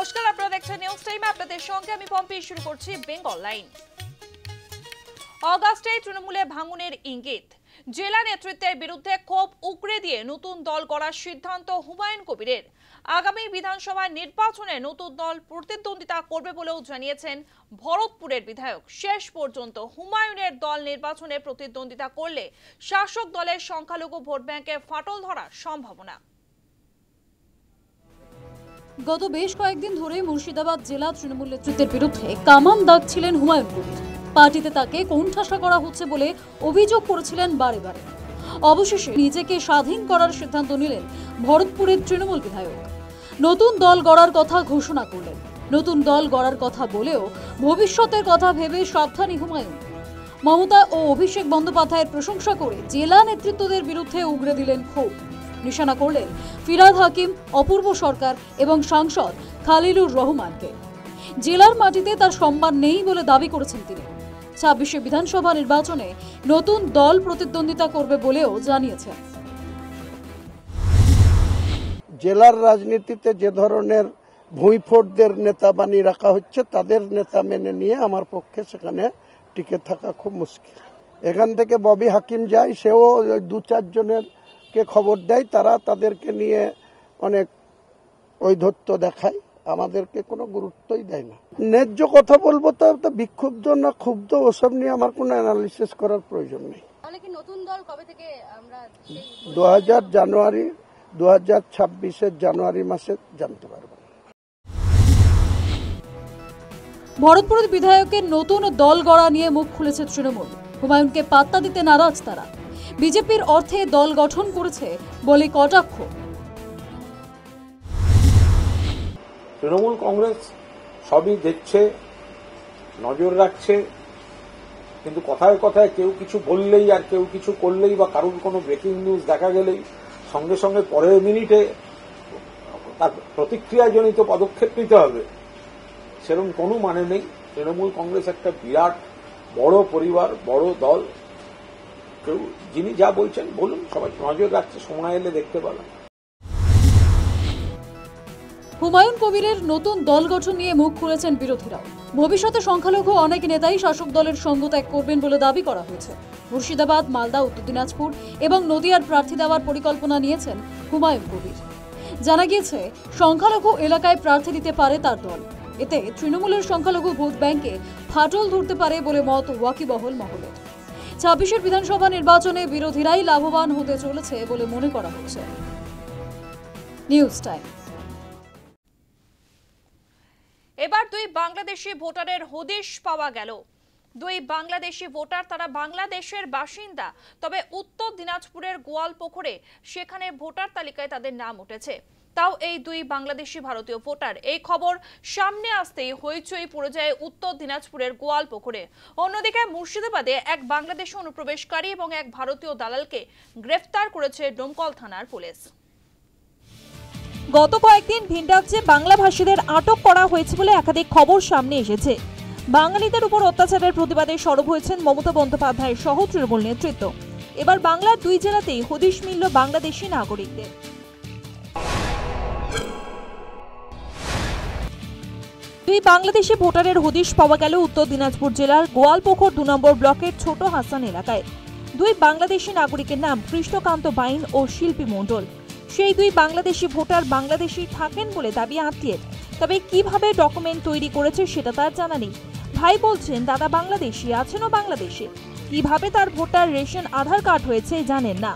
নমস্কার, আপনারা দেখছেন নিউজ টাইমে। আপনাদের সঙ্গে আমি পম্পি। শুরু করছি বেঙ্গল লাইন। অগাস্টে তৃণমূলে ভাঙনের ইঙ্গিত, জেলা নেতৃত্বের বিরুদ্ধে ক্ষোভ উগরে দিয়ে নতুন দল গড়ার সিদ্ধান্ত হুমায়ুন কবিরের। আগামী বিধানসভা নির্বাচনে নতুন দল প্রতিদ্বন্দ্বিতা করবে বলেও জানিয়েছেন ভরতপুরের বিধায়ক। শেষ পর্যন্ত হুমায়ুনের দল নির্বাচনে প্রতিদ্বন্দ্বিতা করলে শাসক দলের সংখ্যালঘু ভোট ব্যাংকে ফাটল ধরার সম্ভাবনা। গত বেশ কয়েকদিন ধরে মুর্শিদাবাদ জেলা তৃণমূল নেতৃত্বের বিরুদ্ধে কামান দাগছিলেন হুমায়ুন কবির। পার্টিতে তাকে কোণঠাসা করা হচ্ছে বলে অভিযোগ করেছিলেন বারে বারে। অবশেষে নিজেকে স্বাধীন করার সিদ্ধান্ত নিলেন ভরতপুরের তৃণমূল বিধায়ক। নতুন দল গড়ার কথা ঘোষণা করলেন। নতুন দল গড়ার কথা বলেও ভবিষ্যতের কথা ভেবে সাবধানী হুমায়ুন। মমতা ও অভিষেক বন্দ্যোপাধ্যায়ের প্রশংসা করে জেলা নেতৃত্বদের বিরুদ্ধে উগরে দিলেন ক্ষোভ। নিশানা করলেন ফিরহাদ হাকিম, অপূর্ব সরকার এবং সাংসদ খালিলুর রহমানকে। জেলার মাটিতে তার সম্মান নেই বলে দাবি করেছেন তিনি। ২৬শে বিধানসভা নির্বাচনে নতুন দল প্রতিদ্বন্দ্বিতা করবে বলেও জানিয়েছেন। জেলার রাজনীতিতে যে ধরনের ভূঁইফোড়দের নেতা বানিয়ে রাখা হচ্ছে, তাদের নেতা মেনে নিয়ে আমার পক্ষে সেখানে টিকে থাকা খুব মুশকিল। এখান থেকে ববি হাকিম যায়, সেও ২-৪ জনের কে খবর দেয়, তারা তাদেরকে নিয়ে অনেক ঔদ্ধত্য দেখায়, আমাদেরকে কোনো গুরুত্বই দেয় না। ন্যায্য কথা বলবো তো বিক্ষুব্ধ না ক্ষুব্ধ ওসব নিয়ে আমার কোনো অ্যানালিসিস করার প্রয়োজন নেই। নতুন দল কবে থেকে আমরা 2026-এর জানুয়ারি মাসে জানতে পারবো। ভরতপুরের বিধায়কের নতুন দল গড়া নিয়ে মুখ খুলেছে তৃণমূল। হুমায়ুনকে পাত্তা দিতে নারাজ তারা। বিজেপির অর্থে দল গঠন করেছে বলে কটাক্ষ। তৃণমূল কংগ্রেস সবই দেখছে, নজর রাখছে, কিন্তু কথায় কথায় কেউ কিছু বললেই আর কেউ কিছু করলেই বা কারোর কোনো ব্রেকিং নিউজ দেখা গেলেই সঙ্গে সঙ্গে পরের মিনিটে তার প্রতিক্রিয়াজনিত পদক্ষেপ নিতে হবে, সেরকম কোনো মানে নেই। তৃণমূল কংগ্রেস একটা বিরাট বড় পরিবার, বড় দল। কেউ যিনি যা বলছেন বলুন, সবাই নজর রাখছে, সময় এলে দেখতে পাবেন। হুমায়ুন কবিরের নতুন দল গঠন নিয়ে মুখ খুলেছেন বিরোধীরাও। ভবিষ্যতে সংখ্যালঘু অনেক নেতাই শাসক দলের সঙ্গ ত্যাগ করবেন বলে দাবি করা হয়েছে। মুর্শিদাবাদ, মালদা, উত্তর দিনাজপুর এবং নদিয়ার প্রার্থী দেওয়ার পরিকল্পনা নিয়েছেন হুমায়ুন কবির। জানা গিয়েছে সংখ্যালঘু এলাকায় প্রার্থী দিতে পারে তার দল। এতে তৃণমূলের সংখ্যালঘু ভোট ব্যাংকে ফাটল ধরতে পারে বলে মত ওয়াকিবহল মহলের। ২৬শে বিধানসভা নির্বাচনে বিরোধীরাই লাভবান হতে চলেছে বলে মনে করা হচ্ছে। News time. এবার 2 বাংলাদেশি ভোটারের হদিশ পাওয়া গেল। 2 বাংলাদেশি ভোটার, তারা বাংলাদেশের বাসিন্দা, তবে উত্তর দিনাজপুরের গোয়ালপুকুরে সেখানে ভোটার তালিকায় তাদের নাম উঠেছে। তাও এই 2 বাংলাদেশি ভারতীয় ভোটার। এই খবর সামনে আসতেই হইচই পড়ে যায় উত্তর দিনাজপুরের গোয়ালপুকুরে। অন্যদিকে মুর্শিদাবাদে এক বাংলাদেশি অনুপ্রবেশকারী এবং এক ভারতীয় দালালকে গ্রেফতার করেছে ডোমকল থানার পুলিশ। গত কয়েকদিন ভিন রাজ্যে বাংলাভাষীদের আটক করা হয়েছে বলে একাধিক খবর সামনে এসেছে। বাঙালিদের উপর অত্যাচারের প্রতিবাদে সরব হয়েছেন মমতা বন্দ্যোপাধ্যায়ের সহ তৃণমূল নেতৃত্ব। এবার বাংলার 2 জেলাতেই হদিশ মিলল বাংলাদেশি নাগরিকদের। 2 বাংলাদেশি ভোটারের হদিশ পাওয়া গেল উত্তর দিনাজপুর জেলার গোয়ালপুকুর 2 নম্বর ব্লকের ছোট হাসান এলাকায়। 2 বাংলাদেশি নাগরিকের নাম কৃষ্ণকান্ত বাইন ও শিল্পী মণ্ডল। সেই 2 বাংলাদেশি ভোটার বাংলাদেশি থাকেন বলে দাবি আত্মীয়ের, তবে কিভাবে ডকুমেন্ট তৈরি করেছে সেটা তার জানা নেই। ভাই বলছেন দাদা বাংলাদেশি, আছেনও বাংলাদেশে, কিভাবে তার ভোটার রেশন আধার কার্ড হয়েছে জানেন না।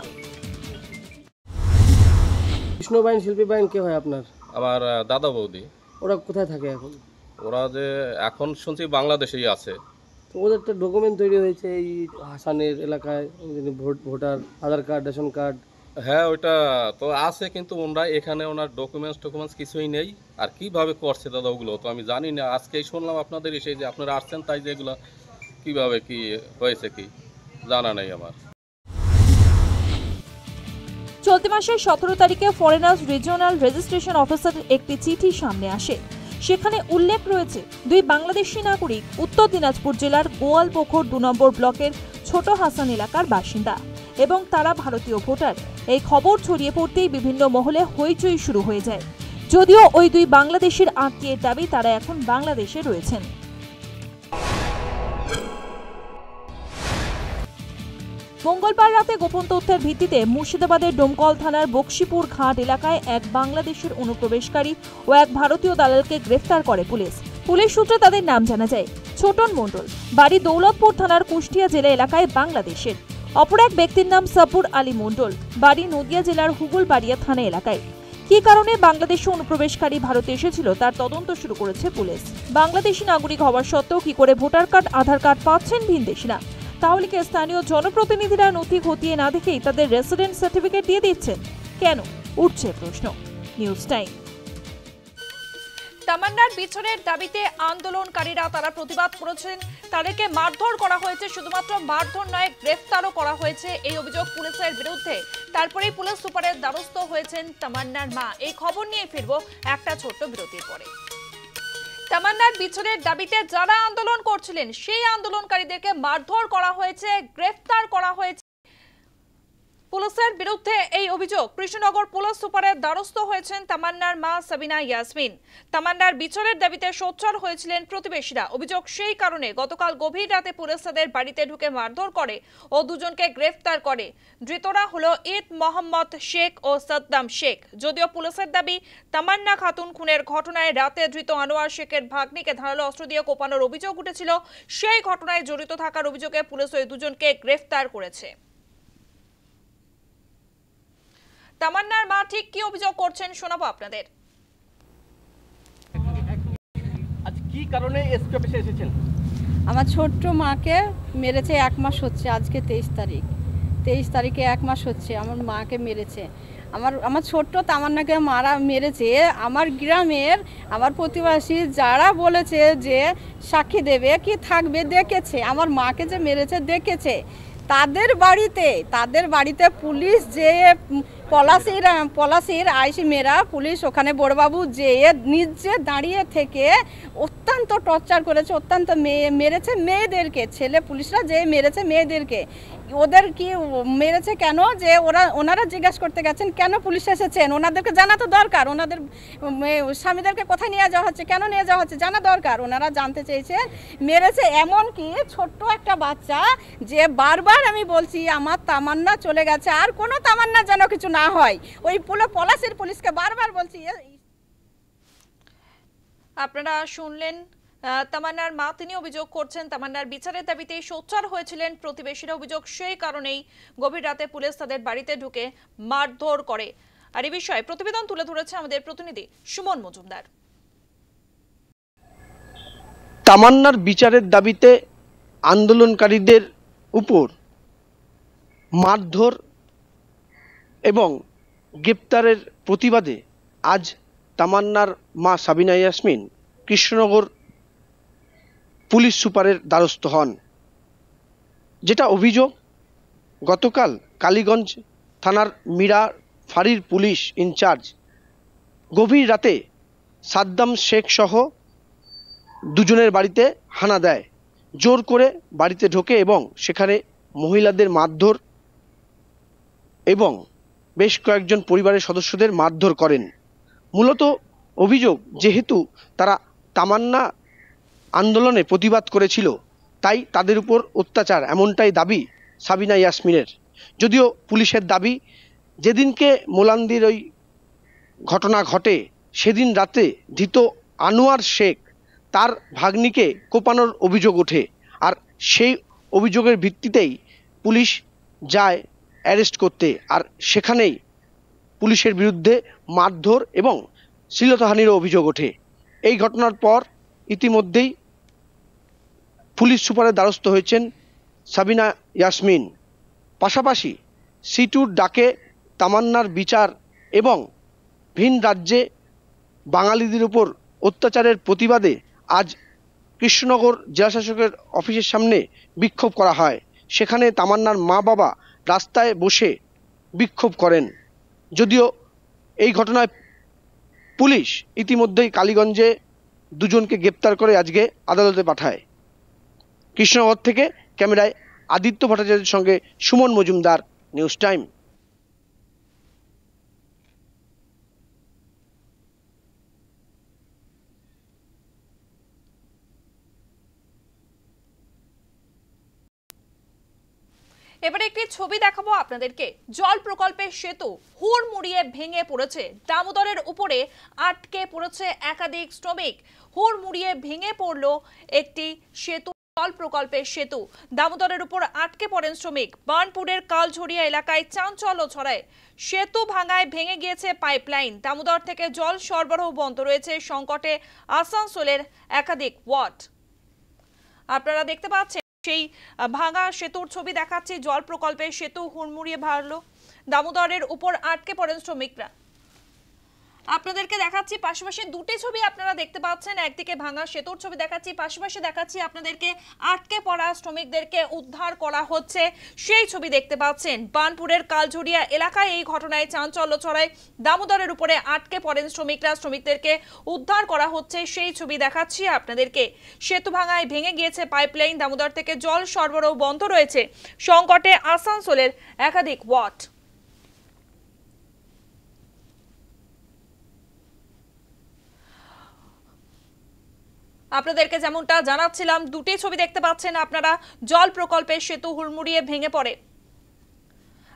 কৃষ্ণ বাইন, শিল্পী বাইন কে হয় আপনার? আমার দাদা বৌদি। ওরা কোথায় থাকে এখন? ওরা যে এখন শুনছি বাংলাদেশেই আছে। তো ওদের তো ডকুমেন্ট তৈরি হয়েছে এই হাসানের এলাকায়, ভোটার আধার কার্ড, রেশন কার্ড। হ্যাঁ, ওইটা তো আছে, কিন্তু ওনারা এখানে ওনার ডকুমেন্টস কিছুই নেই। আর কিভাবে করছে দাদা ওগুলো তো আমি জানি না। আজকেই শুনলাম আপনাদের এসে যে আপনারা আসছেন, তাই যে এগুলো কিভাবে কি হয়েছে কি জানা নেই আমার। চলতি মাসের 17 তারিখে ফরেনার্স রিজিওনাল রেজিস্ট্রেশন অফিসার একটি চিঠি সামনে আসে। সেখানে উল্লেখ রয়েছে 2 বাংলাদেশি নাগরিক উত্তর দিনাজপুর জেলার গোয়ালপুকুর 2 নম্বর ব্লকের ছোট হাসান এলাকার বাসিন্দা এবং তারা ভারতীয় ভোটার। এই খবর ছড়িয়ে পড়তেই বিভিন্ন মহলে হইচই শুরু হয়ে যায়। যদিও ওই দুই বাংলাদেশের আত্মীয়ের দাবি তারা এখন বাংলাদেশে রয়েছেন। মঙ্গলবার রাতে গোপন তথ্যের ভিত্তিতে মুর্শিদাবাদের ডোমকল থানার বক্সিপুর ঘাট এলাকায় এক বাংলাদেশের অনুপ্রবেশকারী ও এক ভারতীয় দালালকে গ্রেফতার করে পুলিশ। পুলিশ সূত্রে তাদের নাম জানা যায় ছোটন মণ্ডল, বাড়ি দৌলতপুর থানার কুষ্টিয়া জেলা এলাকায় বাংলাদেশের। অপর এক ব্যক্তির নাম সাপুর আলী মণ্ডল, বাড়ি নদিয়া জেলার হুগলবাড়িয়া থানা এলাকায়। কী কারণে বাংলাদেশে অনুপ্রবেশকারী ভারতে এসেছিল তার তদন্ত শুরু করেছে পুলিশ। বাংলাদেশি নাগরিক হওয়ার সত্ত্বেও কি করে ভোটার কার্ড, আধার কার্ড পাচ্ছেন ভিনদেশিরা? তাহলে কি স্থানীয় জনপ্রতিনিধিরা নথি খতিয়ে না দেখেই তাদের রেসিডেন্ট সার্টিফিকেট দিয়ে দিচ্ছেন? কেন উঠছে প্রশ্ন। News time. তামান্নার বিছনের দাবিতে আন্দোলনকারীরা তারা প্রতিবাদ করেছেন। তাদেরকে মারধর করা হয়েছে, শুধুমাত্র মারধর নয় গ্রেফতারও করা হয়েছে এই অভিযোগ পুলিশের বিরুদ্ধে। তারপরেই পুলিশ সুপারের দ্বারস্থ হয়েছেন তামান্নার মা। এই খবর নিয়ে ফিরবো একটা ছোট্ট বিরতির পরে। তামান্নার বিছনের দাবিতে যারা আন্দোলন করছিলেন সেই আন্দোলনকারীদেরকে মারধর করা হয়েছে, গ্রেফতার করা হয়েছে পুলিশের বিরুদ্ধে এই অভিযোগ। কৃষ্ণনগর পুলিশ সুপারের দ্বারস্থ হয়েছেন তামান্নার মা সাবিনা ইয়াসমিন। তামান্নার বিছনের দাবিতে সোচ্চার হয়েছিলেন প্রতিবেশীরা। অভিযোগ সেই কারণে গতকাল গভীর রাতে পুলিশ তাদের বাড়িতে ঢুকে মারধর করে ও দুজনকে গ্রেফতার করে। ধৃতরা হলো ঈদ মোহাম্মদ শেখ ও সাদ্দাম শেখ। যদিও পুলিশের দাবি তামান্না খাতুন খুনের ঘটনায় রাতে ধৃত আনোয়ার শেখের ভাগ্নিকে ধারালো অস্ত্র দিয়ে কোপানোর অভিযোগ উঠেছিল। সেই ঘটনায় জড়িত থাকার অভিযোগে পুলিশ ওই দুজনকে গ্রেফতার করেছে। তামান্নার মা ঠিক কি অভিযোগ করছেন শোনাবো আপনাদের। আজ কি কারণে এসপি অফিসে এসেছেন? আমার ছোট্ট মাকে মেরেছে, 1 মাস হচ্ছে, আজকে 23 তারিখে 1 মাস হচ্ছে আমার মাকে মেরেছে। আমার ছোট্ট তামান্নাকে মেরেছে। আমার গ্রামের আমার প্রতিবেশী যারা বলেছে যে সাক্ষী দেবে কি থাকবে, দেখেছে আমার মাকে যে মেরেছে, দেখেছে। তাদের বাড়িতে পুলিশ যে পলাশির আইসি মেয়েরা পুলিশ ওখানে বড়বাবু যে নিজে দাঁড়িয়ে থেকে অত্যন্ত টর্চার করেছে, অত্যন্ত মেরেছে মেয়েদেরকে। ছেলে পুলিশরা যে মেরেছে মেয়েদেরকে। ওদের কি মেরেছে কেন, যে ওনারা জিজ্ঞাসা করতে গেছেন কেন পুলিশ এসেছেন, ওনাদেরকে জানা তো দরকার। ওনাদের স্বামীদেরকে কোথায় নিয়ে যাওয়া হচ্ছে, কেন নিয়ে যাওয়া হচ্ছে জানা দরকার। ওনারা জানতে চেয়েছে মেরেছে। এমন কি ছোট্ট একটা বাচ্চা যে বারবার আমি বলছি আমার তামান্না চলে গেছে, আর কোনো তামান্না যেন কিছু না হয়, ওই পলাশির পুলিশকে বারবার বলছি। আপনারা শুনলেন তামান্নার মা, তিনি অভিযোগ করছেন তামান্নার বিচারের দাবিতে সোচ্চার হয়েছিলেন প্রতিবেশীরা। অভিযোগ সেই কারণেই গভীর রাতে পুলিশ তাদের বাড়িতে ঢুকে মারধর করে। আর এই বিষয়ে প্রতিবেদন তুলে ধরেছে আমাদের প্রতিনিধি সুমন মজুমদার। তামান্নার বিচারের দাবিতে আন্দোলনকারীদের উপর মারধর এবং গ্রেপ্তারের প্রতিবাদে আজ তামান্নার মা সাবিনা ইয়াসমিন কৃষ্ণনগর পুলিশ সুপারের দ্বারস্থ হন। যেটা অভিযোগ, গতকাল কালীগঞ্জ থানার মীরা ফাঁড়ির পুলিশ ইনচার্জ গভীর রাতে সাদ্দাম শেখ সহ দুজনের বাড়িতে হানা দেয়, জোর করে বাড়িতে ঢোকে এবং সেখানে মহিলাদের মারধর এবং বেশ কয়েকজন পরিবারের সদস্যদের মারধর করেন। মূলত অভিযোগ, যেহেতু তারা তামান্না আন্দোলনে প্রতিবাদ করেছিল তাই তাদের উপর অত্যাচার, এমনটাই দাবি সাবিনা ইয়াসমিনের। যদিও পুলিশের দাবি যেদিনকে মোলান্দির ওই ঘটনা ঘটে সেদিন রাতে ধৃত আনোয়ার শেখ তার ভাগ্নিকে কোপানোর অভিযোগ ওঠে, আর সেই অভিযোগের ভিত্তিতেই পুলিশ যায় অ্যারেস্ট করতে। আর সেখানেই পুলিশের বিরুদ্ধে মারধর এবং শ্লীলতাহানিরও অভিযোগ ওঠে। এই ঘটনার পর ইতিমধ্যেই পুলিশ সুপারের দ্বারস্থ হয়েছেন সাবিনা ইয়াসমিন। পাশাপাশি সিটুর ডাকে তামান্নার বিচার এবং ভিন রাজ্যে বাঙালিদের উপর অত্যাচারের প্রতিবাদে আজ কৃষ্ণনগর জেলাশাসকের অফিসের সামনে বিক্ষোভ করা হয়। সেখানে তামান্নার মা বাবা রাস্তায় বসে বিক্ষোভ করেন। যদিও এই ঘটনায় পুলিশ ইতিমধ্যেই কালীগঞ্জে দুজনকে গ্রেপ্তার করে আজকে আদালতে পাঠায়। কৃষ্ণনগর থেকে ক্যামেরায় আদিত্য ভট্টাচার্যের সঙ্গে সুমন মজুমদার, নিউজ টাইম। এবারে একটি ছবি দেখাবো আপনাদেরকে। জল প্রকল্পের সেতু হুড়মুড়িয়ে ভেঙে পড়েছে, দামোদরের উপরে আটকে পড়েছে একাধিক শ্রমিক। হুড়মুড়িয়ে ভেঙে পড়ল একটি সেতু, জল প্রকল্পের সেতু। দামোদরের উপর আটকে পড়েন শ্রমিক। বার্নপুরের কালঝরিয়া এলাকায় চাঞ্চল্য ছড়ায়। সেতু ভাঙায় ভেঙে গিয়েছে পাইপলাইন। দামোদর থেকে জল সরবরাহ বন্ধ রয়েছে। সংকটে আসানসোলের একাধিক ওয়ার্ড। আপনারা দেখতে পাচ্ছেন সেই ভাঙা সেতুর ছবি দেখাচ্ছি। জল প্রকল্পের সেতু হুড়মুড়িয়ে ভাঙল, দামোদরের উপর আটকে পড়েন শ্রমিকরা। আপনাদেরকে দেখাচ্ছি পাশাপাশি দুটি ছবি আপনারা দেখতে পাচ্ছেন। একদিকে ভাঙা সেতুর ছবি দেখাচ্ছি, পাশাপাশি দেখাচ্ছি আপনাদেরকে আটকে পড়া শ্রমিকদেরকে উদ্ধার করা হচ্ছে সেই ছবি দেখতে পাচ্ছেন। বার্নপুরের কালঝরিয়া এলাকায় এই ঘটনায় চাঞ্চল্য ছড়ায়। দামোদরের উপরে আটকে পড়েন শ্রমিকরা, শ্রমিকদেরকে উদ্ধার করা হচ্ছে সেই ছবি দেখাচ্ছি আপনাদেরকে। সেতু ভাঙায় ভেঙে গিয়েছে পাইপলাইন, দামোদর থেকে জল সরবরাহ বন্ধ রয়েছে। সংকটে আসানসোলের একাধিক ওয়ার্ড। আপনাদেরকে যেমনটা জানাচ্ছিলাম, দুটি ছবি দেখতে পাচ্ছেন আপনারা। জল প্রকল্পের সেতু হুড়মুড়িয়ে ভেঙে পড়ে।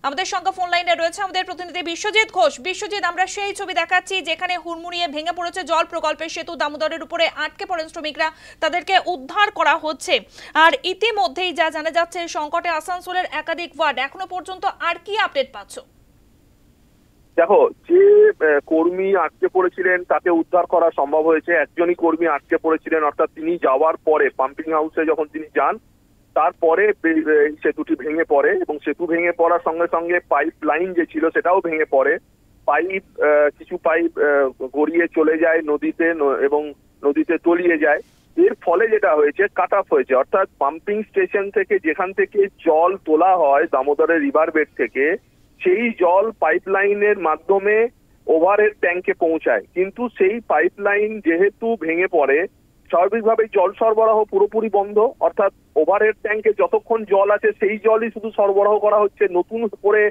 আমাদের সঙ্গে ফোন লাইনে রয়েছে আমাদের প্রতিনিধি বিশ্বজিৎ ঘোষ। বিশ্বজিৎ, আমরা সেই ছবি দেখাচ্ছি যেখানে হুড়মুড়িয়ে ভেঙে পড়েছে জল প্রকল্পের সেতু, দামোদরের উপরে আটকে পড়েন শ্রমিকরা, তাদেরকে উদ্ধার করা হচ্ছে। আর ইতিমধ্যেই যা জানা যাচ্ছে, সংকটে আসানসোলের একাধিক ওয়ার্ড। এখনো পর্যন্ত আর কি আপডেট পাচ্ছ? দেখো, যে কর্মী আটকে পড়েছিলেন তাকে উদ্ধার করা সম্ভব হয়েছে। একজনই কর্মী আটকে পড়েছিলেন, অর্থাৎ তিনি যাওয়ার পরে পাম্পিং হাউসে যখন তিনি যান তারপরে সেতুটি ভেঙে পড়ে এবং সেতু ভেঙে পড়ার সঙ্গে সঙ্গে পাইপ লাইন যে ছিল সেটাও ভেঙে পড়ে। কিছু পাইপ গড়িয়ে চলে যায় নদীতে এবং নদীতে তলিয়ে যায়। এর ফলে যেটা হয়েছে, কাট অফ হয়েছে, অর্থাৎ পাম্পিং স্টেশন থেকে যেখান থেকে জল তোলা হয় দামোদরের রিভার বেড থেকে, সেই জল পাইপলাইনের মাধ্যমে ওভারহেড ট্যাঙ্কে পৌঁছায়। কিন্তু সেই পাইপলাইন যেহেতু ভেঙে পড়ে, স্বাভাবিকভাবে জল সরবরাহ পুরোপুরি বন্ধ। অর্থাৎ ওভারহেড ট্যাঙ্কে যতক্ষণ জল আছে সেই জলই শুধু সরবরাহ করা হচ্ছে, নতুন করে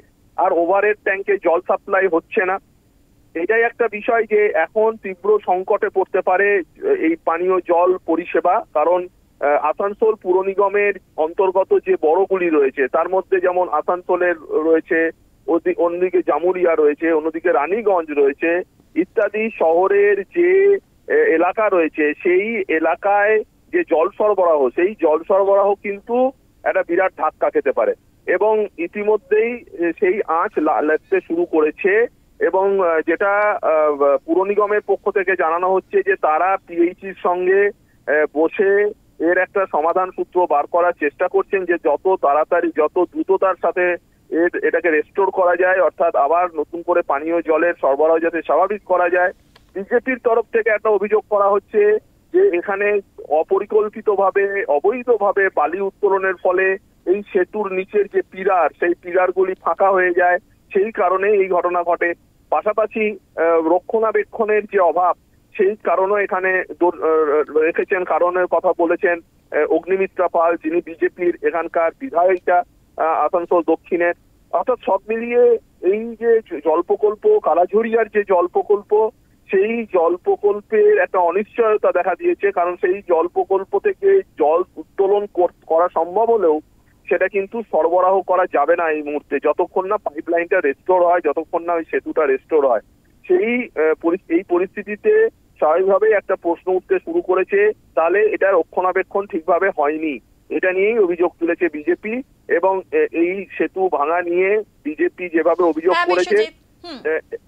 আর ওভারহেড ট্যাঙ্কে জল সাপ্লাই হচ্ছে না। এটাই একটা বিষয় যে এখন তীব্র সংকটে পড়তে পারে এই পানীয় জল পরিষেবা। কারণ আসানসোল পুর নিগমের অন্তর্গত যে বড়গুলি রয়েছে তার মধ্যে যেমন আসানসোলের রয়েছে, অন্যদিকে জামুরিয়া রয়েছে, অন্যদিকে রানীগঞ্জ রয়েছে ইত্যাদি শহরের যে এলাকা রয়েছে, সেই এলাকায় যে জল সরবরাহ, সেই জল সরবরাহ কিন্তু একটা বিরাট ধাক্কা খেতে পারে এবং ইতিমধ্যেই সেই আঁচ লাগতে শুরু করেছে। এবং যেটা পুর নিগমের পক্ষ থেকে জানানো হচ্ছে যে তারা পিএইচির সঙ্গে বসে এর একটা সমাধান সূত্র বার করার চেষ্টা করছেন, যে যত তাড়াতাড়ি যত দ্রুততার সাথে এটাকে রেস্টোর করা যায়, অর্থাৎ আবার নতুন করে পানীয় জলের সরবরাহ যাতে স্বাভাবিক করা যায়। বিজেপির তরফ থেকে একটা অভিযোগ করা হচ্ছে যে এখানে অপরিকল্পিতভাবে অবৈধভাবে বালি উত্তোলনের ফলে এই সেতুর নিচের যে পিলার, সেই পিলারগুলি ফাঁকা হয়ে যায়, সেই কারণে এই ঘটনা ঘটে। পাশাপাশি রক্ষণাবেক্ষণের যে অভাব, সেই কারণে এখানে রেখেছেন, কারণের কথা বলেছেন অগ্নিমিত্রা পাল, যিনি বিজেপির এখানকার বিধায়িকা আসানসোল দক্ষিণের। অর্থাৎ সব মিলিয়ে এই যে জল প্রকল্প, কালাঝরিয়ার যে জল প্রকল্প, সেই জল প্রকল্পের একটা অনিশ্চয়তা দেখা দিয়েছে। কারণ সেই জল প্রকল্প থেকে জল উত্তোলন করা সম্ভব হলেও সেটা কিন্তু সরবরাহ করা যাবে না এই মুহূর্তে, যতক্ষণ না পাইপলাইনটা রেস্টোর হয়, যতক্ষণ না ওই সেতুটা রেস্টোর হয়। এই পরিস্থিতিতে স্বাভাবিকভাবেই একটা প্রশ্ন উঠতে শুরু করেছে, তাহলে এটা রক্ষণাবেক্ষণ ঠিকভাবে হয়নি। এটা নিয়েই অভিযোগ তুলেছে বিজেপি এবং এই সেতু ভাঙা নিয়ে বিজেপি যেভাবে অভিযোগ করেছে,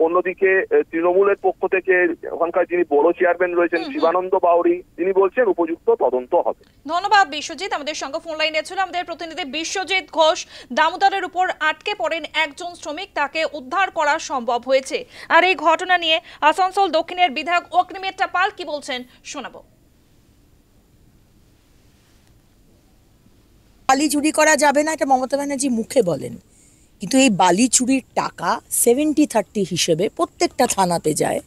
অন্যদিকে তৃণমূলের পক্ষ থেকে ওখানকার যিনি বড় চেয়ারম্যান রয়েছেন শিবানন্দ বাউরি, তিনি বলছেন উপযুক্ত তদন্ত হবে। ধন্যবাদ বিশ্বজিৎ। আমাদের সঙ্গে ফোন লাইনে ছিল আমাদের প্রতিনিধি বিশ্বজিৎ ঘোষ। দামোদরের উপর আটকে পড়েন একজন শ্রমিক, তাকে উদ্ধার করা সম্ভব হয়েছে। আর এই ঘটনা নিয়ে আসানসোল দক্ষিণের বিধায়ক অগ্নিমিত্রা পাল কি বলছেন শোনাবো। বালি চুরি করা যাবে না, এটা মমতা ব্যানার্জি মুখে বলেন, কিন্তু এই বালি চুরির টাকা 70-30 হিসেবে প্রত্যেকটা থানাতে যায়,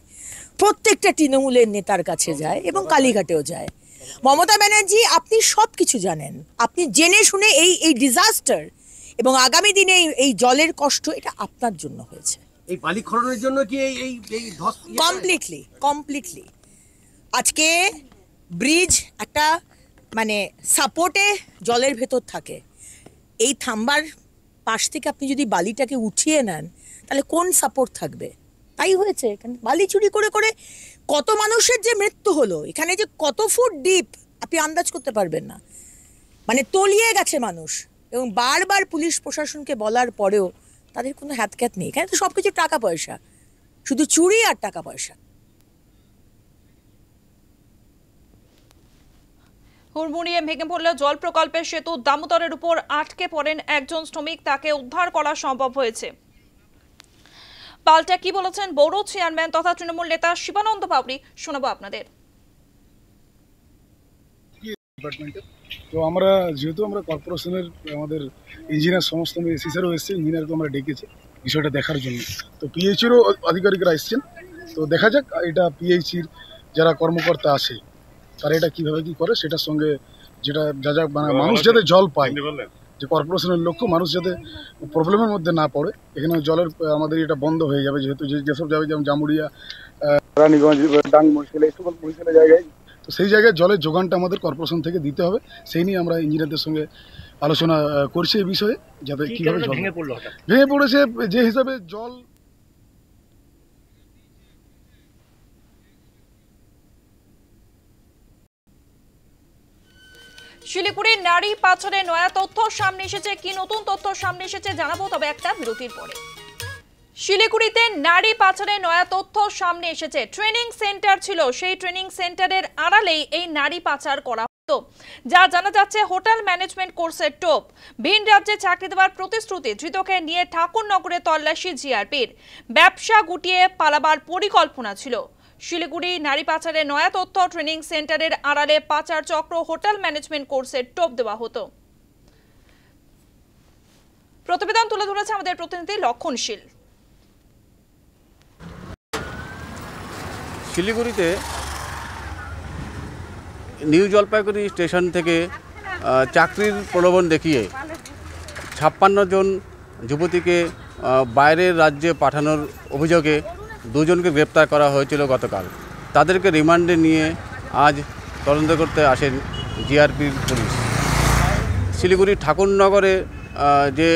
প্রত্যেকটা তৃণমূলের নেতার কাছে যায় এবং কালীঘাটেও যায়। মমতা ব্যানার্জি, আপনি সব কিছু জানেন, আপনি জেনে শুনে এই ডিজাস্টার এবং আগামী দিনে এই জলের কষ্ট এটা আপনার জন্য হয়েছে। এই বালি খননের জন্য কি এই কমপ্লিটলি আজকে ব্রিজ একটা মানে সাপোর্টে জলের ভেতর থাকে, এই থাম্বার পাশ থেকে আপনি যদি বালিটাকে উঠিয়ে নেন তাহলে কোন সাপোর্ট থাকবে? তাই হয়েছে এখানে বালি চুরি করে করে কত মানুষের যে মৃত্যু হলো, এখানে যে কত ফুট ডিপ আপনি আন্দাজ করতে পারবেন না, মানে তলিয়ে গেছে মানুষ। এবং বারবার পুলিশ প্রশাসনকে বলার পরেও তাদের কোনো হাতক্যাত নেই। এখানে তো সবকিছু টাকা পয়সা, শুধু চুরি আর টাকা পয়সা। হুড়মুড়িয়ে ভেঙে পড়ল জল প্রকল্পের সেতু। দামোদরের উপর আটকে পড়েন একজন শ্রমিক, তাকে উদ্ধার করা সম্ভব হয়েছে। পাল্টা কি বলেছেন বড় চেয়ারম্যান তথা তৃণমূল নেতা শিবানন্দ পাপড়ি, শোনাবো আপনাদের। তো আমরা যেহেতু আমরা কর্পোরেশনের আমাদের ইঞ্জিনিয়ার সমস্ত এসিসারও এসছে, ইঞ্জিনিয়ারকে আমরা ডেকেছি বিষয়টা দেখার জন্য। তো পিএইচিরও আধিকারিকরা এসছেন। তো দেখা যাক এটা পিএইচির যারা কর্মকর্তা আছে তারা এটা কীভাবে কী করে, সেটার সঙ্গে যেটা যা যা মানে মানুষ যাতে জল পায়, যে কর্পোরেশনের লক্ষ্য মানুষ যাতে প্রবলেমের মধ্যে না পড়ে। এখানে জলের আমাদের এটা বন্ধ হয়ে যাবে, যেহেতু যেসব জায়গায় যেমন জামুড়িয়া, রানীগঞ্জ, ডাং, মহিশালা এই সকল মহিশালা জায়গায়, তো সেই জায়গায় জলের যোগানটা আমাদের কর্পোরেশন থেকে দিতে হবে। সেই নিয়ে আমরা ইঞ্জিনিয়ারদের সঙ্গে আলোচনা করছি এই বিষয়ে, যাতে কীভাবে জল ভেঙে পড়েছে যে হিসাবে জল। শিলিগুড়ির নারী পাচারে নয়া তথ্য সামনে এসেছে। কি নতুন তথ্য সামনে এসেছে জানাবো, তবে একটা বিরতির পরে। শিলিগুড়িতে নারী পাচারে নয়া তথ্য সামনে এসেছে। ট্রেনিং সেন্টার ছিল, সেই ট্রেনিং সেন্টারের আড়ালেই এই নারী পাচার করা হতো। যা জানা যাচ্ছে হোটেল ম্যানেজমেন্ট কোর্সের টোপ। ভিন রাজ্যে চাকরি দেওয়ার প্রতিশ্রুতি, ধৃতকে নিয়ে ঠাকুরনগরে তল্লাশি জিআরপির। ব্যবসা গুটিয়ে পালাবার পরিকল্পনা ছিল। শিলিগুড়ি নারী পাচারে নয়া তথ্য, ট্রেনিং সেন্টারের আড়ালে পাচার চক্র, হোটেল ম্যানেজমেন্ট কোর্সের টোপ দেওয়া হতো। প্রতিবেদন তুলে ধরেছে আমাদের প্রতিনিধি লক্ষণশীল। শিলিগুড়িতে নিউ জলপাইগুড়ি স্টেশন থেকে চাকরির প্রলোভন দেখিয়ে 56 জন যুবতীকে বাইরের রাজ্যে পাঠানোর অভিযোগে দুজনকে গ্রেপ্তার করা হয়েছিল গতকাল। তাদেরকে রিমান্ডে নিয়ে আজ তদন্ত করতে আসেন জিআরপির পুলিশ। শিলিগুড়ির ঠাকুরনগরে যে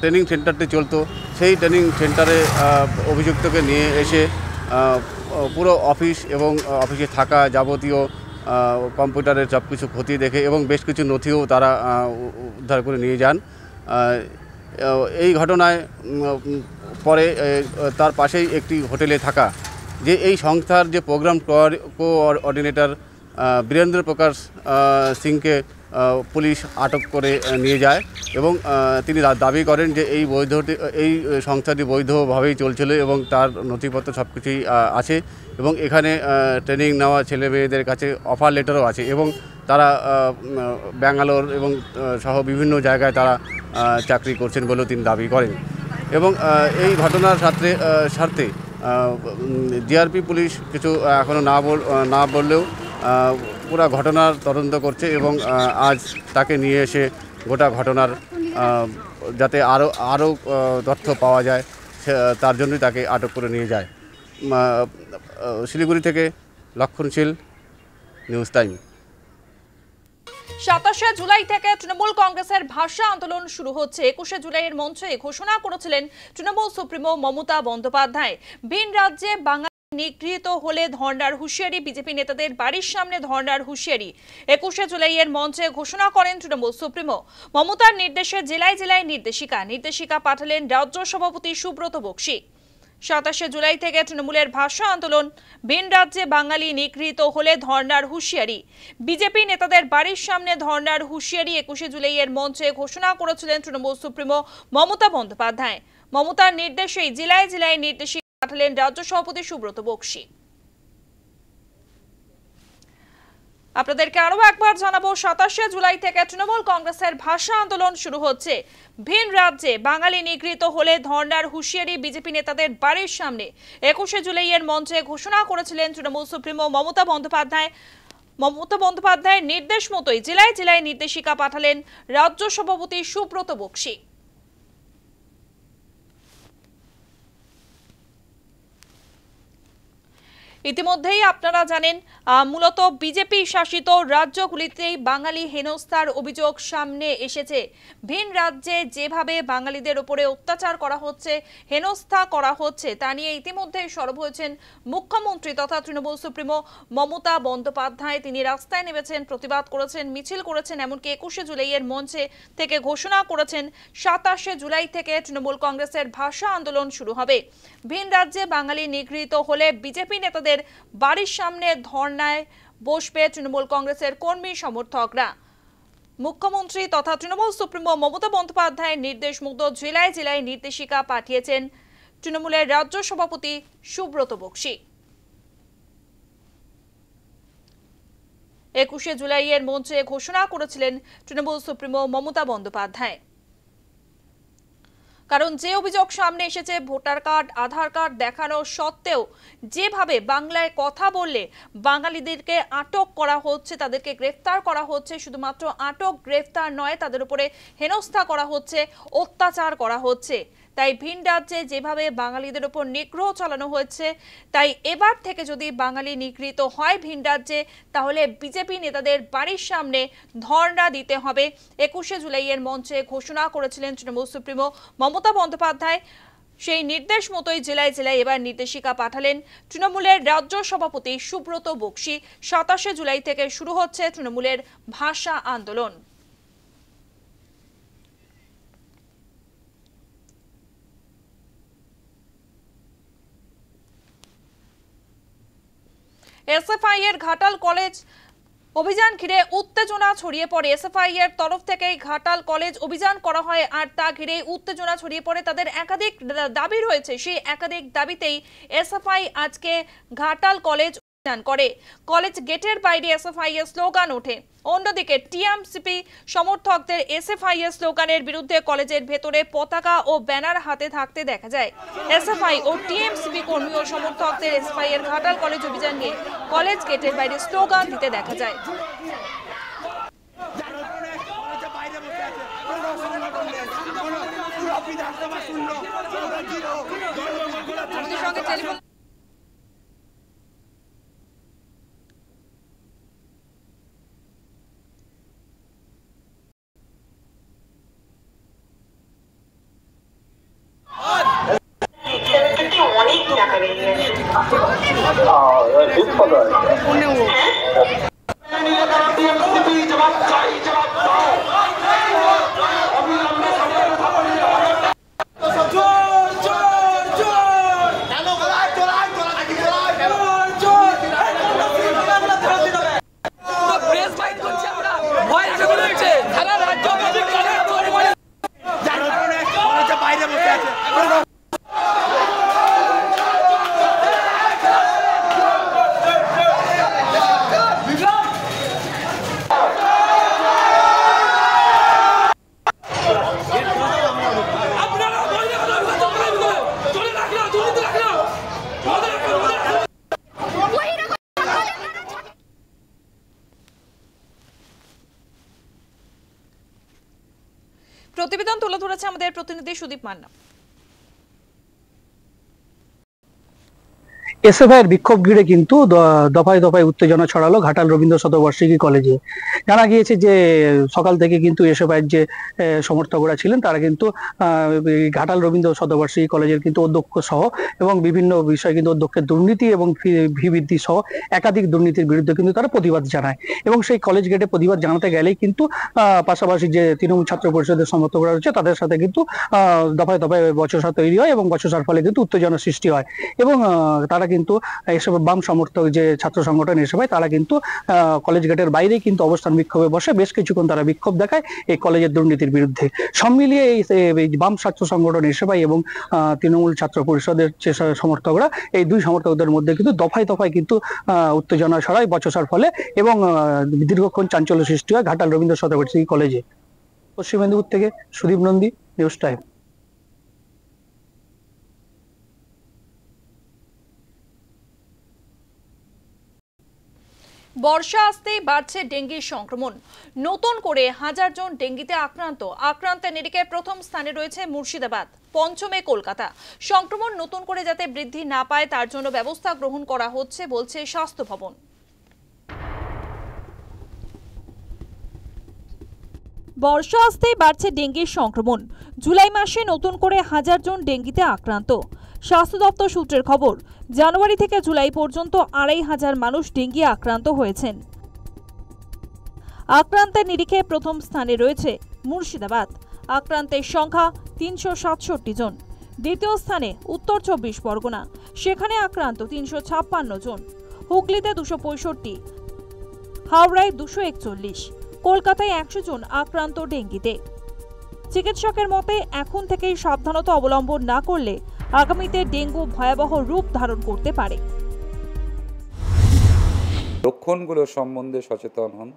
ট্রেনিং সেন্টারটি চলতো, সেই ট্রেনিং সেন্টারে অভিযুক্তকে নিয়ে এসে পুরো অফিস এবং অফিসে থাকা যাবতীয় কম্পিউটারের সব কিছু খতিয়ে দেখে এবং বেশ কিছু নথিও তারা উদ্ধার করে নিয়ে যান। এই ঘটনায় পরে তার পাশেই একটি হোটেলে থাকা যে এই সংস্থার যে প্রোগ্রাম কোঅর্ডিনেটর বীরেন্দ্র প্রকাশ সিংকে পুলিশ আটক করে নিয়ে যায় এবং তিনি দাবি করেন যে এই সংস্থাটি বৈধভাবেই চলছিল এবং তার নথিপত্র সব কিছুই আছে এবং এখানে ট্রেনিং নেওয়া ছেলে মেয়েদের কাছে অফার লেটারও আছে এবং তারা ব্যাঙ্গালোর এবং সহ বিভিন্ন জায়গায় তারা চাকরি করছেন বলেও তিনি দাবি করেন। এবং এই ঘটনার স্বার্থে জিআরপি পুলিশ কিছু এখনও না বললেও পুরা ঘটনার তদন্ত করছে এবং আজ তাকে নিয়ে এসে গোটা ঘটনার যাতে আরও তথ্য পাওয়া যায় তার জন্যই তাকে আটক করে নিয়ে যায়। শিলিগুড়ি থেকে লক্ষণশীল, নিউজ টাইম। 27শে জুলাই থেকে তৃণমূল কংগ্রেসের ভাষা আন্দোলন শুরু হচ্ছে। 21শে জুলাইয়ের মঞ্চে ঘোষণা করেছিলেন তৃণমূল সুপ্রিমো মমতা বন্দ্যোপাধ্যায়। ভিন রাজ্যে বাঙালি নিগৃহীত হলে ধর্নার হুঁশিয়ারি, বিজেপি নেতাদের বাড়ির সামনে ধর্নার হুঁশিয়ারি 21শে জুলাইয়ের মঞ্চে ঘোষণা করেন তৃণমূল সুপ্রিমো। মমতার নির্দেশে জেলায় জেলায় নির্দেশিকা পাঠালেন রাজ্য সভাপতি সুব্রত বক্সী। 27শে জুলাই থেকে তৃণমূলের ভাষা আন্দোলন, ভিন রাজ্যে বাঙালি নিগৃহীত হলে ধর্নার হুঁশিয়ারি, বিজেপি নেতাদের বাড়ির সামনে ধর্নার হুঁশিয়ারি 21শে জুলাইয়ের মঞ্চে ঘোষণা করেছিলেন তৃণমূল সুপ্রিমো মমতা বন্দ্যোপাধ্যায়। মমতার নির্দেশেই জেলায় জেলায় নির্দেশিকা পাঠালেন রাজ্য সভাপতি সুব্রত বক্সী। আপনাদেরকে আরো একবার জানাবো, 27শে জুলাই থেকে তৃণমূল কংগ্রেসের ভাষা আন্দোলন শুরু হচ্ছে। ভিন রাজ্যে বাঙালি নিগৃহীত হলে ধর্নার হুঁশিয়ারি, বিজেপি নেতাদের বাড়ির সামনে 21শে জুলাইয়ের মঞ্চে ঘোষণা করেছিলেন তৃণমূল সুপ্রিমো মমতা বন্দ্যোপাধ্যায়। মমতা বন্দ্যোপাধ্যায়ের নির্দেশ মতোই জেলায় জেলায় নির্দেশিকা পাঠালেন রাজ্য সভাপতি সুব্রত বক্সী। ইতিমধ্যেই আপনারা জানেন মূলত বিজেপি শাসিত রাজ্যগুলিতেই বাঙালি হেনস্থার অভিযোগ সামনে এসেছে। ভিন রাজ্যে যেভাবে বাঙালিদের উপরে অত্যাচার করা হচ্ছে, হেনস্থা করা হচ্ছে, তা নিয়ে ইতিমধ্যেই সরব হয়েছেন মুখ্যমন্ত্রী তথা তৃণমূল সুপ্রিমো মমতা বন্দ্যোপাধ্যায়। তিনি রাস্তায় নেমেছেন, প্রতিবাদ করেছেন, মিছিল করেছেন, এমনকি 21শে জুলাইয়ের মঞ্চে থেকে ঘোষণা করেছেন 27শে জুলাই থেকে তৃণমূল কংগ্রেসের ভাষা আন্দোলন শুরু হবে। ভিন রাজ্যে বাঙালি নিগৃহীত হলে বিজেপি নেতাদের বাড়ির সামনে ধর্নায় বসবে তৃণমূল কংগ্রেসের কর্মী সমর্থকরা। মুখ্যমন্ত্রী তথা তৃণমূল সুপ্রিমো মমতা বন্দ্যোপাধ্যায়ের নির্দেশ মতো জেলায় জেলায় নির্দেশিকা পাঠিয়েছেন তৃণমূলের রাজ্য সভাপতি সুব্রত বক্সী। 21শে জুলাইয়ের মঞ্চে ঘোষণা করেছিলেন তৃণমূল সুপ্রিমো মমতা বন্দ্যোপাধ্যায়। কারণ যে অভিযোগ সামনে এসেছে, ভোটার কার্ড, আধার কার্ড দেখানো সত্ত্বেও যেভাবে বাংলায় কথা বললে বাঙালিদেরকে আটক করা হচ্ছে, তাদেরকে গ্রেফতার করা হচ্ছে, শুধুমাত্র আটক গ্রেফতার নয়, তাদের উপরে হেনস্থা করা হচ্ছে, অত্যাচার করা হচ্ছে। তাই ভিন রাজ্যে যেভাবে বাঙালিদের উপর নিগ্রহ চালানো হয়েছে, তাই এবার থেকে যদি বাঙালি নিগৃহীত হয় ভিন রাজ্যে, তাহলে বিজেপি নেতাদের বাড়ির সামনে ধর্ণা দিতে হবে। 21শে জুলাইয়ের মঞ্চে ঘোষণা করেছিলেন তৃণমূল সুপ্রিমো মমতা বন্দ্যোপাধ্যায়। সেই নির্দেশ মতোই জেলায় জেলায় এবার নির্দেশিকা পাঠালেন তৃণমূলের রাজ্য সভাপতি সুব্রত বক্সী। 27শে জুলাই থেকে শুরু হচ্ছে তৃণমূলের ভাষা আন্দোলন। এসএফআই এর ঘাটাল কলেজ অভিযান ঘিরে উত্তেজনা ছড়িয়ে পড়ে। এসএফআই এর তরফ থেকে ঘাটাল কলেজ অভিযান করা হয়, আর তা ঘিরে উত্তেজনা ছড়িয়ে পড়ে। তাদের একাধিক দাবি রয়েছে, সেই একাধিক দাবিতেই এসএফআই আজকে ঘাটাল কলেজ অভিযান করে। কলেজ গেটের বাইরে এসএফআই এর স্লোগান ওঠে। অন্যদিকে টিএমসিপি সমর্থকদের এসএফআই এর স্লোগানের বিরুদ্ধে কলেজের ভেতরে পতাকা ও ব্যানার হাতে থাকতে দেখা যায়। এসএফআই ও টিএমসিপি কর্মী ও সমর্থকদের এসএফআই এর ঘাটাল কলেজ অভিযান নিয়ে কলেজ গেটের বাইরে স্লোগান দিতে দেখা যায়। প্রতিবেদন তুলে ধরেছে আমাদের প্রতিনিধি সুদীপ মান্না। এসএফআইয়ের বিক্ষোভ ঘিরে কিন্তু দফায় দফায় উত্তেজনা ছড়ালো ঘাটাল রবীন্দ্র শতবার্ষিকী কলেজে। জানা গিয়েছে যে সকাল থেকে কিন্তু এসএফআইয়ের যে সমর্থকরা ছিলেন তারা কিন্তু ঘাটাল রবীন্দ্র শতবার্ষিকী কলেজের কিন্তু অধ্যক্ষ সহ এবং বিভিন্ন বিষয়ে কিন্তু অধ্যক্ষের দুর্নীতি এবং ফি বৃদ্ধি সহ একাধিক দুর্নীতির বিরুদ্ধে কিন্তু তারা প্রতিবাদ জানায়। এবং সেই কলেজ গেটে প্রতিবাদ জানাতে গেলেই কিন্তু পাশাপাশি যে তৃণমূল ছাত্র পরিষদের সমর্থকরা রয়েছে তাদের সাথে কিন্তু দফায় দফায় বচসা তৈরি হয় এবং বচসার ফলে কিন্তু উত্তেজনা সৃষ্টি হয়। এবং তারা কিন্তু এসব বাম সমর্থক যে ছাত্র সংগঠন এসএফআই তারা কিন্তু কলেজ গেটের বাইরেই কিন্তু অবস্থান বিক্ষোভে বসে বেশ কিছুক্ষণ তারা বিক্ষোভ দেখায় এই কলেজের দুর্নীতির বিরুদ্ধে। সব মিলিয়ে এই বাম ছাত্র সংগঠন এসএফআই এবং তৃণমূল ছাত্র পরিষদের যে সমর্থকরা এই দুই সমর্থকদের মধ্যে কিন্তু দফায় দফায় কিন্তু উত্তেজনা ছড়ায় বচসার ফলে এবং দীর্ঘক্ষণ চাঞ্চল্য সৃষ্টি হয় ঘাটাল রবীন্দ্র শতবার্ষিকী কলেজে। পশ্চিম মেদিনীপুর থেকে সুদীপ নন্দী, নিউজ টাইম। বর্ষা আসতেই বাড়ছে ডেঙ্গির সংক্রমণ। নতুন করে 1000 জন ডেঙ্গিতে আক্রান্তের নিরিখে প্রথম স্থানে রয়েছে মুর্শিদাবাদ, পঞ্চমে কলকাতা। সংক্রমণ নতুন করে যাতে বৃদ্ধি না পায় তার জন্য ব্যবস্থা গ্রহণ করা হচ্ছে বলছে স্বাস্থ্য ভবন। বর্ষা আসতেই বাড়ছে ডেঙ্গির সংক্রমণ। জুলাই মাসে নতুন করে 1000 জন ডেঙ্গিতে আক্রান্ত। স্বাস্থ্য দপ্তর সূত্রের খবর, জানুয়ারি থেকে জুলাই পর্যন্ত 2500 মানুষ ডেঙ্গি আক্রান্ত হয়েছেন। আক্রান্তের নিরিখে প্রথম স্থানে রয়েছে মুর্শিদাবাদ, আক্রান্তের সংখ্যা 367 জন। দ্বিতীয় স্থানে উত্তর 24 পরগনা, সেখানে আক্রান্ত 356 জন। হুগলিতে 265, হাওড়ায় 241, কলকাতায় 100 জন আক্রান্ত ডেঙ্গিতে। চিকিৎসকের মতে এখন থেকেই সাবধানতা অবলম্বন না করলে আগামীতে ডেঙ্গু ভয়াবহ রূপ ধারণ করতে পারে। লক্ষণগুলো সম্বন্ধে সচেতন হন।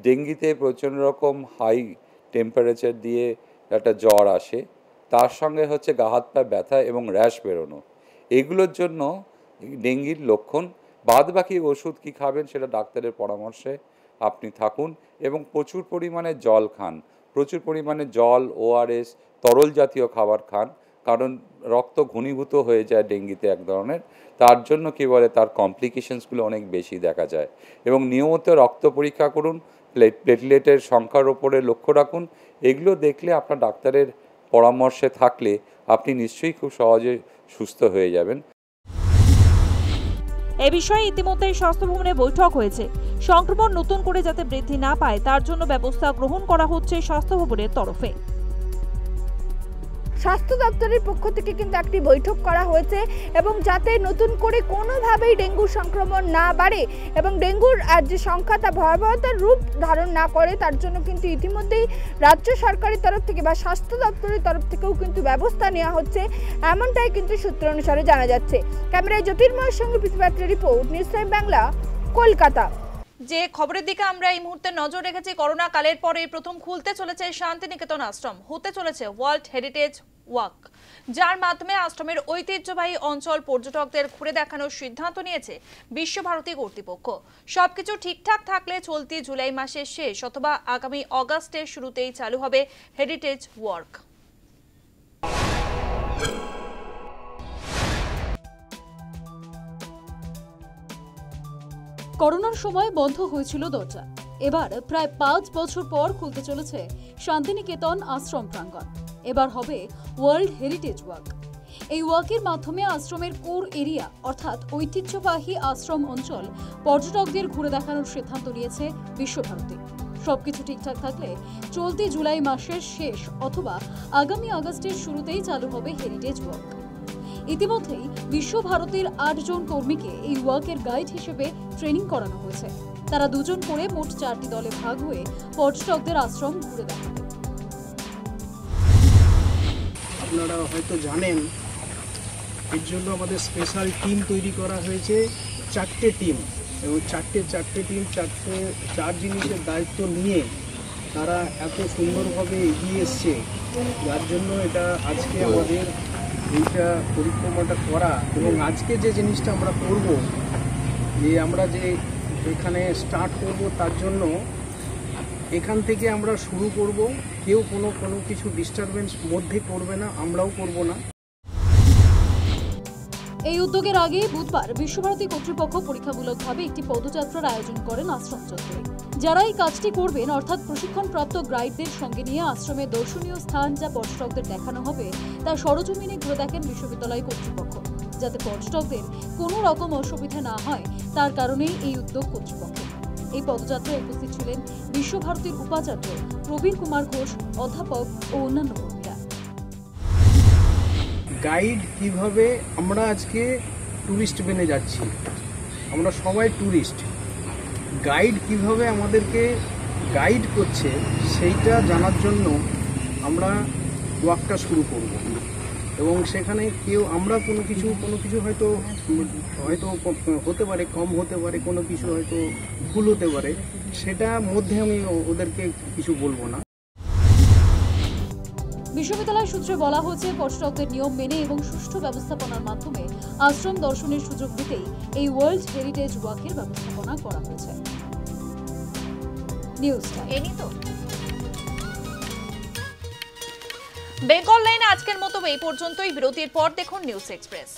ডেঙ্গিতে প্রচণ্ড রকম হাই টেম্পারেচার দিয়ে একটা জ্বর আসে, তার সঙ্গে হচ্ছে গা হাত পা ব্যথা এবং র্যাশ বেরোনো, এগুলোর জন্য ডেঙ্গির লক্ষণ। বাদ বাকি ওষুধ কি খাবেন সেটা ডাক্তারের পরামর্শে আপনি থাকুন এবং প্রচুর পরিমাণে জল খান। প্রচুর পরিমাণে জল, ওআরএস, তরল জাতীয় খাবার খান, কারণ রক্ত ঘনীভূত হয়ে যায় ডেঙ্গিতে এক ধরনের। তার জন্য কী বলে, তার কমপ্লিকেশনসগুলো অনেক বেশি দেখা যায়। এবং নিয়মিত রক্ত পরীক্ষা করুন, প্লেটলেটের সংখ্যার ওপরে লক্ষ্য রাখুন। এগুলো দেখলে আপনার ডাক্তারের পরামর্শে থাকলে আপনি নিশ্চয়ই খুব সহজে সুস্থ হয়ে যাবেন। এ বিষয়ে ইতিমধ্যে স্বাস্থ্য ভবনে বৈঠক হয়েছে। সংক্রমণ নতুন করে যাতে বৃদ্ধি না পায় তার জন্য ব্যবস্থা গ্রহণ করা হচ্ছে স্বাস্থ্য ভবনের তরফে। স্বাস্থ্য দপ্তরের পক্ষ থেকে কিন্তু একটি বৈঠক করা হয়েছে এবং যাতে নতুন করে কোনোভাবেই ডেঙ্গুর সংক্রমণ না বাড়ে এবং ডেঙ্গুর যে সংখ্যা তা ভয়াবহতার রূপ ধারণ না করে তার জন্য কিন্তু ইতিমধ্যেই রাজ্য সরকারের তরফ থেকে বা স্বাস্থ্য দপ্তরের তরফ থেকেও কিন্তু ব্যবস্থা নেওয়া হচ্ছে, এমনটাই কিন্তু সূত্র অনুসারে জানা যাচ্ছে। ক্যামেরায় জ্যোতির্ময়ের সঙ্গে পৃথিবীর report, news time Bangla, Kolkata. যে খবরের দিকে আমরা এই মুহূর্তে নজর রেখেছি, করোনা কালের পরে প্রথম খুলতে চলেছে শান্তিনিকেতন আশ্রম, হতে চলেছে ওয়ার্ল্ড হেরিটেজ ওয়াক, যার মাধ্যমে আশ্রমের ঐতিহ্যবাহী অঞ্চল পর্যটকদের ঘুরে দেখানোর সিদ্ধান্ত নিয়েছে বিশ্বভারতী কর্তৃপক্ষ। সবকিছু ঠিকঠাক থাকলে চলতি জুলাই মাসের শেষ অথবা আগামী অগাস্টের শুরুতেই চালু হবে হেরিটেজ ওয়াক। করোনার সময় বন্ধ হয়েছিল দরজা, এবার প্রায় 5 বছর পর খুলতে চলেছে শান্তিনিকেতন আশ্রম প্রাঙ্গণ। এবার হবে ওয়ার্ল্ড হেরিটেজ ওয়াক। এই ওয়াকের মাধ্যমে আশ্রমের কোর এরিয়া অর্থাৎ ঐতিহ্যবাহী আশ্রম অঞ্চল পর্যটকদের ঘুরে দেখানোর সিদ্ধান্ত নিয়েছে বিশ্বভারতী। সবকিছু ঠিকঠাক থাকলে চলতি জুলাই মাসের শেষ অথবা আগামী আগস্টের শুরুতেই চালু হবে হেরিটেজ ওয়াক। ইতিমধ্যেই বিশ্বভারতীর 8 জন কর্মীকে এই ওয়াকের গাইড হিসেবে ট্রেনিং করানো হয়েছে। তারা 2 জন করে মোট 4টি দলে ভাগ হয়ে পর্যটকদের আশ্রম ঘুরে দেখাবে। আপনারা হয়তো জানেন, এর জন্য আমাদের স্পেশাল টিম তৈরি করা হয়েছে, 4টে টিম, এবং চারটে টিম 4 জিনিসের দায়িত্ব নিয়ে তারা এত সুন্দরভাবে এগিয়ে এসছে, যার জন্য এটা আজকে আমাদের এইটা পরিক্রমাটা করা। এবং আজকে যে জিনিসটা আমরা করব, যে আমরা যে এখানে স্টার্ট করব, তার জন্য এখান থেকে আমরা শুরু করব। কেউ কোনো কিছু ডিস্টারবেন্স মধ্যে করবে না, আমরাও করব না। এই উদ্যোগের আগে বুধবার বিশ্বভারতী কর্তৃপক্ষ পরীক্ষামূলকভাবে একটি পদযাত্রার আয়োজন করেন আশ্রম চত্বরে। যারা এই কাজটি করবেন অর্থাৎ প্রশিক্ষণপ্রাপ্ত গাইডদের সঙ্গে নিয়ে আশ্রমের দর্শনীয় স্থান যা পর্যটকদের দেখানো হবে তা সরজমিনে ঘুরে দেখেন বিশ্ববিদ্যালয় কর্তৃপক্ষ, যাতে পর্যটকদের কোনো রকম অসুবিধা না হয় তার কারণেই এই উদ্যোগ কর্তৃপক্ষের। এই পদযাত্রায় উপস্থিত ছিলেন বিশ্বভারতীর উপাচার্য প্রবীর কুমার ঘোষ, অধ্যাপক ও অন্যান্য কর্মীরা। গাইড কিভাবে, আমরা আজকে ট্যুরিস্ট বেনে যাচ্ছি, আমরা সবাই ট্যুরিস্ট, গাইড কিভাবে আমাদেরকে গাইড করছে সেইটা জানার জন্য আমরা ওয়াকটা শুরু করব। এবং সেখানে আমরা কোনো কিছু হয়তো হতে পারে, কম হতে পারে, কোনো কিছু হয়তো ভুল হতে পারে, সেটা মধ্যে আমি ওদেরকে কিছু বলবো না। বিশ্ববিদ্যালয় সূত্রে বলা হয়েছে, পর্যটকদের নিয়ম মেনে এবং সুষ্ঠু ব্যবস্থাপনার মাধ্যমে আশ্রম দর্শনের সুযোগ দিতেই এই ওয়ার্ল্ড হেরিটেজ ওয়াকের ব্যবস্থাপনা করা হয়েছে। নিউজ বেঙ্গল লাইনে আজকের মতো এই পর্যন্তই। বিরতির পর দেখুন নিউজ এক্সপ্রেস।